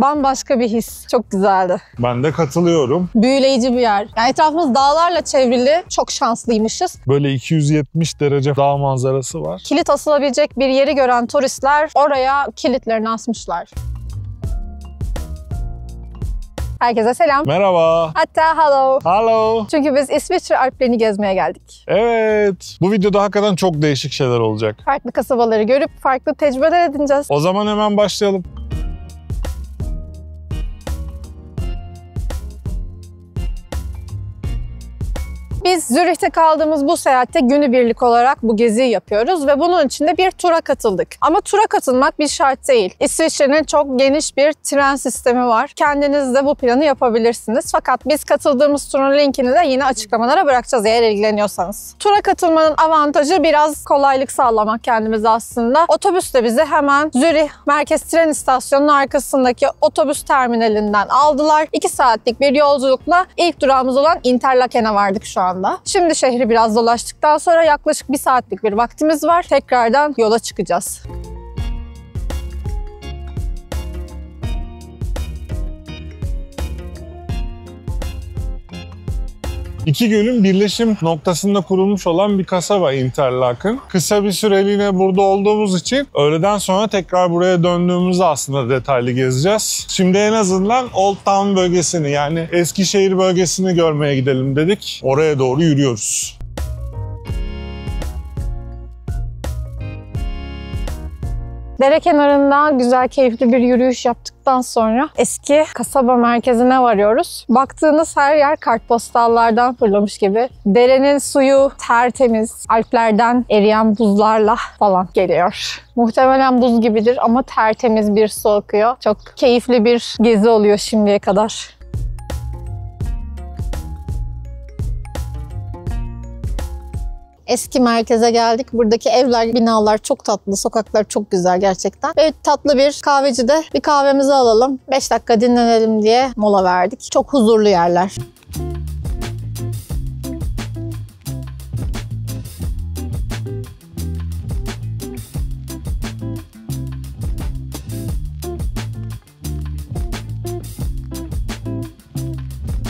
Bambaşka bir his. Çok güzeldi. Ben de katılıyorum. Büyüleyici bir yer. Yani etrafımız dağlarla çevrili. Çok şanslıymışız. Böyle 270 derece dağ manzarası var. Kilit asılabilecek bir yeri gören turistler oraya kilitlerini asmışlar. Herkese selam. Merhaba. Hatta hello. Hello. Çünkü biz İsviçre Alplerini gezmeye geldik. Evet. Bu videoda hakikaten çok değişik şeyler olacak. Farklı kasabaları görüp farklı tecrübeler edineceğiz. O zaman hemen başlayalım. Biz Zürih'te kaldığımız bu seyahatte günübirlik olarak bu geziyi yapıyoruz ve bunun için de bir tura katıldık. Ama tura katılmak bir şart değil. İsviçre'nin çok geniş bir tren sistemi var. Kendiniz de bu planı yapabilirsiniz. Fakat biz katıldığımız turun linkini de yine açıklamalara bırakacağız eğer ilgileniyorsanız. Tura katılmanın avantajı biraz kolaylık sağlamak kendimize aslında. Otobüs de bizi hemen Zürih Merkez Tren İstasyonu'nun arkasındaki otobüs terminalinden aldılar. 2 saatlik bir yolculukla ilk durağımız olan Interlaken'e vardık şu an. Şimdi şehri biraz dolaştıktan sonra yaklaşık 1 saatlik bir vaktimiz var. Tekrardan yola çıkacağız. İki gölün birleşim noktasında kurulmuş olan bir kasaba Interlaken. Kısa bir süreliğine burada olduğumuz için öğleden sonra tekrar buraya döndüğümüzde aslında detaylı gezeceğiz. Şimdi en azından Old Town bölgesini yani Eskişehir bölgesini görmeye gidelim dedik. Oraya doğru yürüyoruz. Dere kenarında güzel, keyifli bir yürüyüş yaptıktan sonra eski kasaba merkezine varıyoruz. Baktığınız her yer kartpostallardan fırlamış gibi. Derenin suyu tertemiz, Alplerden eriyen buzlarla falan geliyor. Muhtemelen buz gibidir ama tertemiz bir su akıyor. Çok keyifli bir gezi oluyor şimdiye kadar. Eski merkeze geldik. Buradaki evler, binalar çok tatlı. Sokaklar çok güzel gerçekten. Ve tatlı bir kahvecide bir kahvemizi alalım. 5 dakika dinlenelim diye mola verdik. Çok huzurlu yerler.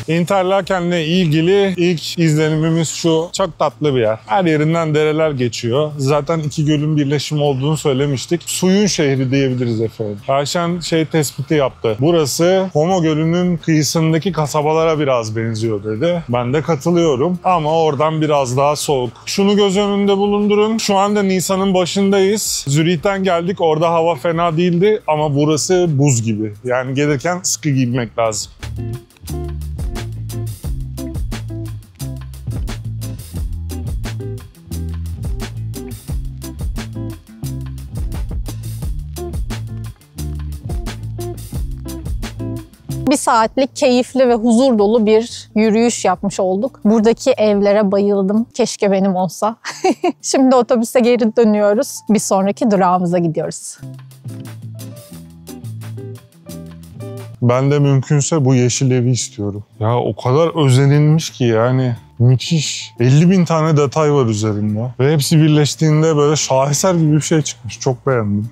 Interlaken'le ilgili ilk izlenimimiz şu. Çok tatlı bir yer. Her yerinden dereler geçiyor. Zaten iki gölün birleşimi olduğunu söylemiştik. Suyun şehri diyebiliriz efendim. Ayşen tespiti yaptı. Burası Como Gölü'nün kıyısındaki kasabalara biraz benziyor dedi. Ben de katılıyorum. Ama oradan biraz daha soğuk. Şunu göz önünde bulundurun. Şu anda Nisan'ın başındayız. Zürih'ten geldik. Orada hava fena değildi. Ama burası buz gibi. Yani gelirken sıkı giyinmek lazım. Bir saatlik keyifli ve huzur dolu bir yürüyüş yapmış olduk. Buradaki evlere bayıldım. Keşke benim olsa. Şimdi otobüse geri dönüyoruz. Bir sonraki durağımıza gidiyoruz. Ben de mümkünse bu yeşil evi istiyorum. Ya o kadar özenilmiş ki yani. Müthiş. 50.000 tane detay var üzerinde. Ve hepsi birleştiğinde böyle şaheser gibi bir şey çıkmış. Çok beğendim.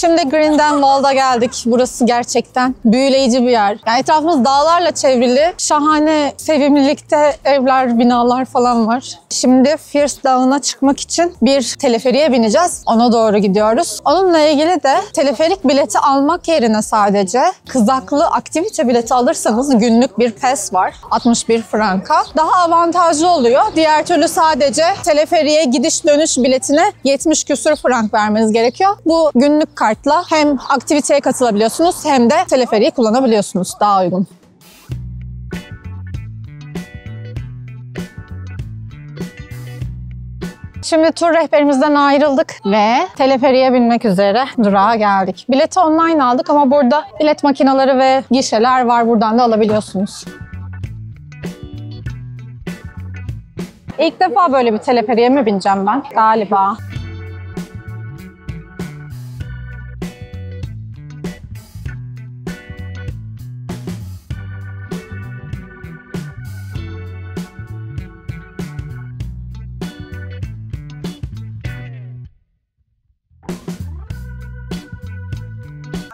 Şimdi Grindelwald'a geldik. Burası gerçekten büyüleyici bir yer. Yani etrafımız dağlarla çevrili. Şahane, sevimlilikte evler, binalar falan var. Şimdi Firs Dağı'na çıkmak için bir teleferiye bineceğiz. Ona doğru gidiyoruz. Onunla ilgili de teleferik bileti almak yerine sadece kızaklı aktivite bileti alırsanız günlük bir pes var. 61 franka. Daha avantajlı oluyor. Diğer türlü sadece teleferiye gidiş dönüş biletine 70 küsür frank vermeniz gerekiyor. Bu günlük kartla hem aktiviteye katılabiliyorsunuz hem de teleferiği kullanabiliyorsunuz. Daha uygun. Şimdi tur rehberimizden ayrıldık ve teleferiye binmek üzere durağa geldik. Bileti online aldık ama burada bilet makineleri ve gişeler var. Buradan da alabiliyorsunuz. İlk defa böyle bir teleferiye mi bineceğim ben? Galiba.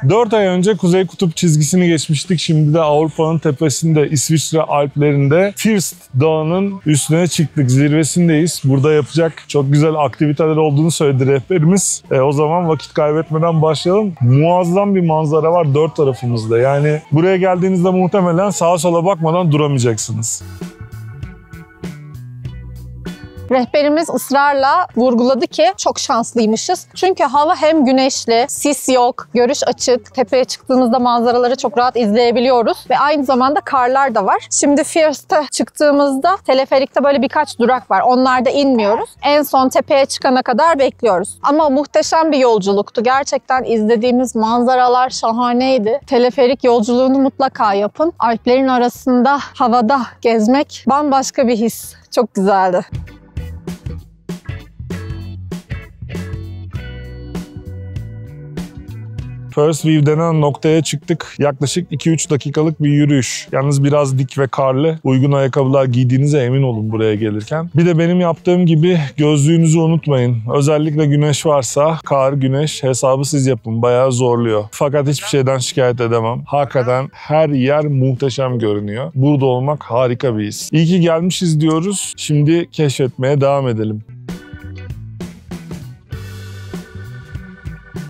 4 ay önce Kuzey Kutup çizgisini geçmiştik. Şimdi de Avrupa'nın tepesinde, İsviçre Alplerinde First Dağı'nın üstüne çıktık. Zirvesindeyiz. Burada yapacak çok güzel aktiviteler olduğunu söyledi rehberimiz. O zaman vakit kaybetmeden başlayalım. Muazzam bir manzara var dört tarafımızda. Yani buraya geldiğinizde muhtemelen sağa sola bakmadan duramayacaksınız. Rehberimiz ısrarla vurguladı ki çok şanslıymışız. Çünkü hava hem güneşli, sis yok, görüş açık. Tepeye çıktığımızda manzaraları çok rahat izleyebiliyoruz. Ve aynı zamanda karlar da var. Şimdi First'e çıktığımızda teleferikte böyle birkaç durak var. Onlarda inmiyoruz. En son tepeye çıkana kadar bekliyoruz. Ama muhteşem bir yolculuktu. Gerçekten izlediğimiz manzaralar şahaneydi. Teleferik yolculuğunu mutlaka yapın. Alplerin arasında havada gezmek bambaşka bir his. Çok güzeldi. First View denen noktaya çıktık. Yaklaşık 2-3 dakikalık bir yürüyüş. Yalnız biraz dik ve karlı. Uygun ayakkabılar giydiğinize emin olun buraya gelirken. Bir de benim yaptığım gibi gözlüğünüzü unutmayın. Özellikle güneş varsa kar, güneş hesabı siz yapın. Bayağı zorluyor. Fakat hiçbir şeyden şikayet edemem. Hakikaten her yer muhteşem görünüyor. Burada olmak harika bir his. İyi ki gelmişiz diyoruz. Şimdi keşfetmeye devam edelim.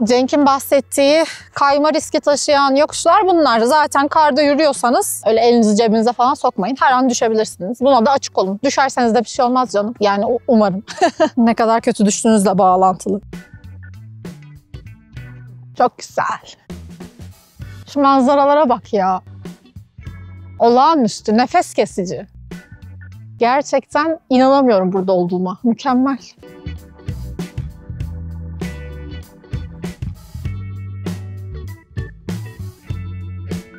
Cenk'in bahsettiği kayma riski taşıyan yokuşlar bunlar. Zaten karda yürüyorsanız öyle elinizi cebinize falan sokmayın. Her an düşebilirsiniz. Buna da açık olun. Düşerseniz de bir şey olmaz canım. Yani umarım. Ne kadar kötü düştüğünüzle bağlantılı. Çok güzel. Şu manzaralara bak ya. Olağanüstü, nefes kesici. Gerçekten inanamıyorum burada olduğuma. Mükemmel.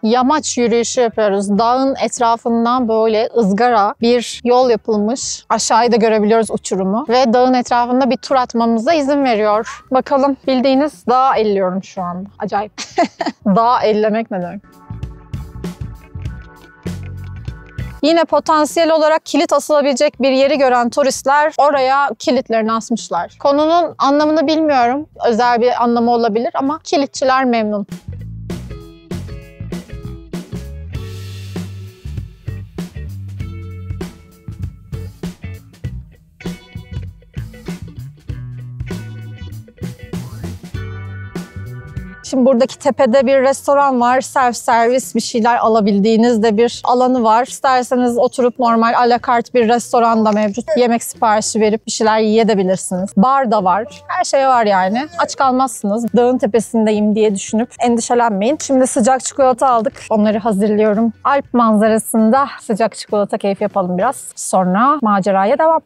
Yamaç yürüyüşü yapıyoruz. Dağın etrafından böyle ızgara bir yol yapılmış. Aşağıyı da görebiliyoruz, uçurumu. Ve dağın etrafında bir tur atmamıza izin veriyor. Bakalım, bildiğiniz dağı elliyorum şu anda. Acayip. Dağı ellemek ne demek? Yine potansiyel olarak kilit asılabilecek bir yeri gören turistler oraya kilitlerini asmışlar. Konunun anlamını bilmiyorum. Özel bir anlamı olabilir ama kilitçiler memnun. Şimdi buradaki tepede bir restoran var. Self servis bir şeyler alabildiğiniz de bir alanı var. İsterseniz oturup normal à la carte bir restoran da mevcut. Yemek siparişi verip bir şeyler yiyebilirsiniz. Bar da var. Her şey var yani. Aç kalmazsınız. Dağın tepesindeyim diye düşünüp endişelenmeyin. Şimdi sıcak çikolata aldık. Onları hazırlıyorum. Alp manzarasında sıcak çikolata keyif yapalım biraz. Sonra maceraya devam.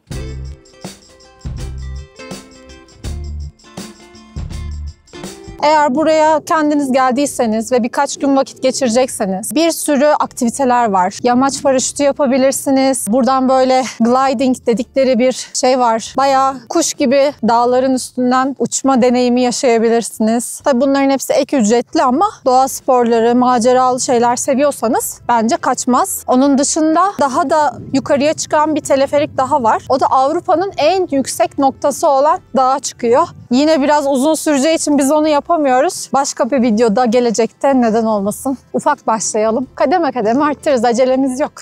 Eğer buraya kendiniz geldiyseniz ve birkaç gün vakit geçirecekseniz bir sürü aktiviteler var. Yamaç paraşütü yapabilirsiniz. Buradan böyle gliding dedikleri bir şey var. Bayağı kuş gibi dağların üstünden uçma deneyimi yaşayabilirsiniz. Tabii bunların hepsi ek ücretli ama doğa sporları, maceralı şeyler seviyorsanız bence kaçmaz. Onun dışında daha da yukarıya çıkan bir teleferik daha var. O da Avrupa'nın en yüksek noktası olan dağa çıkıyor. Yine biraz uzun süreceği için biz onu yapamıyoruz. Başka bir videoda gelecekte neden olmasın. Ufak başlayalım. Kademe kademe arttırırız. Acelemiz yok.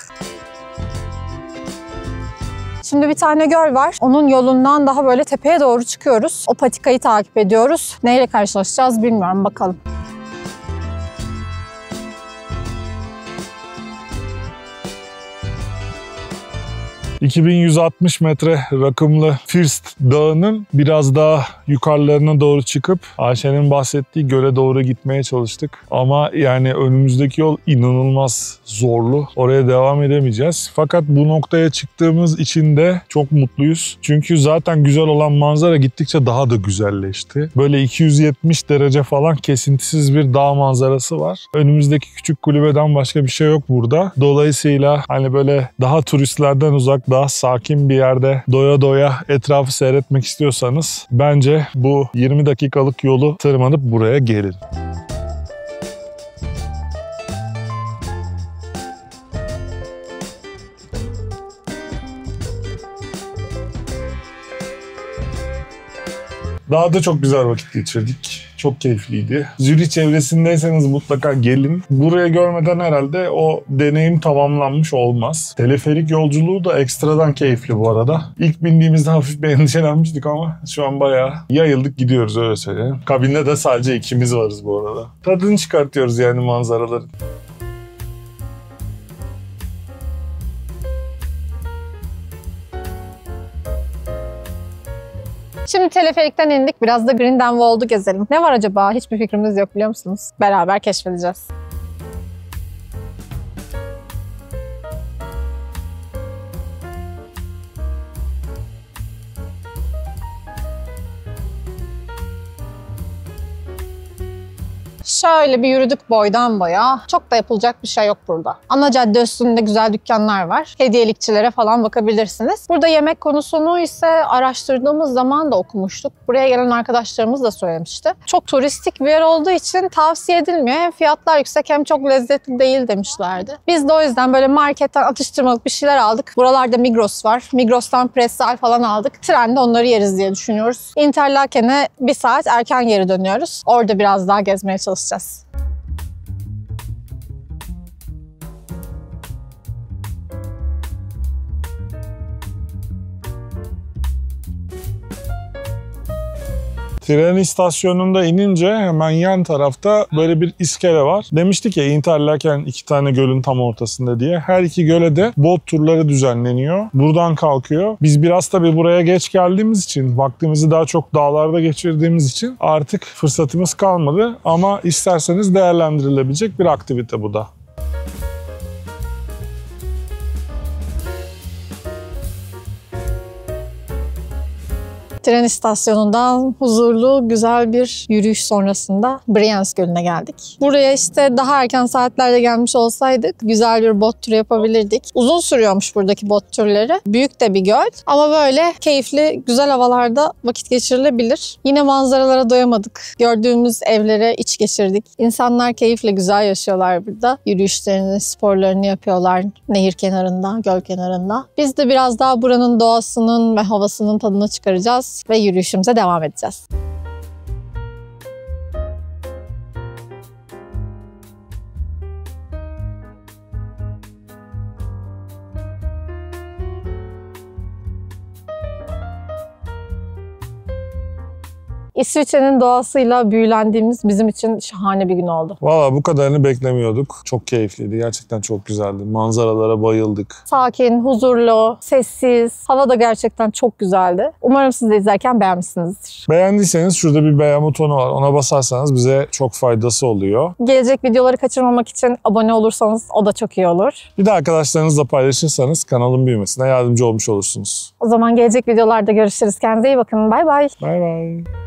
Şimdi bir tane göl var. Onun yolundan daha böyle tepeye doğru çıkıyoruz. O patikayı takip ediyoruz. Neyle karşılaşacağız bilmiyorum. Bakalım. 2160 metre rakımlı First Dağı'nın biraz daha yukarılarına doğru çıkıp Ayşe'nin bahsettiği göle doğru gitmeye çalıştık. Ama yani önümüzdeki yol inanılmaz zorlu. Oraya devam edemeyeceğiz. Fakat bu noktaya çıktığımız için de çok mutluyuz. Çünkü zaten güzel olan manzara gittikçe daha da güzelleşti. Böyle 270 derece falan kesintisiz bir dağ manzarası var. Önümüzdeki küçük kulübeden başka bir şey yok burada. Dolayısıyla hani böyle daha turistlerden uzak, daha sakin bir yerde doya doya etrafı seyretmek istiyorsanız bence bu 20 dakikalık yolu tırmanıp buraya gelin. Daha da çok güzel vakit geçirdik. Çok keyifliydi. Zürih çevresindeyseniz mutlaka gelin. Buraya görmeden herhalde o deneyim tamamlanmış olmaz. Teleferik yolculuğu da ekstradan keyifli bu arada. İlk bindiğimizde hafif bir endişelenmiştik ama şu an bayağı yayıldık gidiyoruz, öyle söyleyeyim. Kabinde de sadece ikimiz varız bu arada. Tadını çıkartıyoruz yani manzaraların. Şimdi teleferikten indik. Biraz da Grindelwald'u gezelim. Ne var acaba? Hiçbir fikrimiz yok, biliyor musunuz? Beraber keşfedeceğiz. Şöyle bir yürüdük boydan boya. Çok da yapılacak bir şey yok burada. Ana cadde üstünde güzel dükkanlar var. Hediyelikçilere falan bakabilirsiniz. Burada yemek konusunu ise araştırdığımız zaman da okumuştuk. Buraya gelen arkadaşlarımız da söylemişti. Çok turistik bir yer olduğu için tavsiye edilmiyor. Hem fiyatlar yüksek hem çok lezzetli değil demişlerdi. Biz de o yüzden böyle marketten atıştırmalık bir şeyler aldık. Buralarda Migros var. Migros'tan Pressal falan aldık. Trende onları yeriz diye düşünüyoruz. Interlaken'e bir saat erken geri dönüyoruz. Orada biraz daha gezmeye çalışacağız. Tren istasyonunda inince hemen yan tarafta böyle bir iskele var. Demiştik ya Interlaken 2 tane gölün tam ortasında diye. Her 2 göle de bot turları düzenleniyor. Buradan kalkıyor. Biz biraz tabii buraya geç geldiğimiz için, vaktimizi daha çok dağlarda geçirdiğimiz için artık fırsatımız kalmadı. Ama isterseniz değerlendirilebilecek bir aktivite bu da. Tren istasyonundan huzurlu, güzel bir yürüyüş sonrasında Brienz Gölü'ne geldik. Buraya işte daha erken saatlerde gelmiş olsaydık güzel bir bot turu yapabilirdik. Uzun sürüyormuş buradaki bot turları. Büyük de bir göl ama böyle keyifli, güzel havalarda vakit geçirilebilir. Yine manzaralara doyamadık. Gördüğümüz evlere iç geçirdik. İnsanlar keyifle güzel yaşıyorlar burada. Yürüyüşlerini, sporlarını yapıyorlar nehir kenarında, göl kenarında. Biz de biraz daha buranın doğasının ve havasının tadını çıkaracağız ve yürüyüşümüze devam edeceğiz. İsviçre'nin doğasıyla büyülendiğimiz bizim için şahane bir gün oldu. Valla bu kadarını beklemiyorduk. Çok keyifliydi. Gerçekten çok güzeldi. Manzaralara bayıldık. Sakin, huzurlu, sessiz. Hava da gerçekten çok güzeldi. Umarım siz de izlerken beğenmişsinizdir. Beğendiyseniz şurada bir beğen butonu var. Ona basarsanız bize çok faydası oluyor. Gelecek videoları kaçırmamak için abone olursanız o da çok iyi olur. Bir de arkadaşlarınızla paylaşırsanız kanalın büyümesine yardımcı olmuş olursunuz. O zaman gelecek videolarda görüşürüz. Kendinize iyi bakın. Bay bay. Bay bay.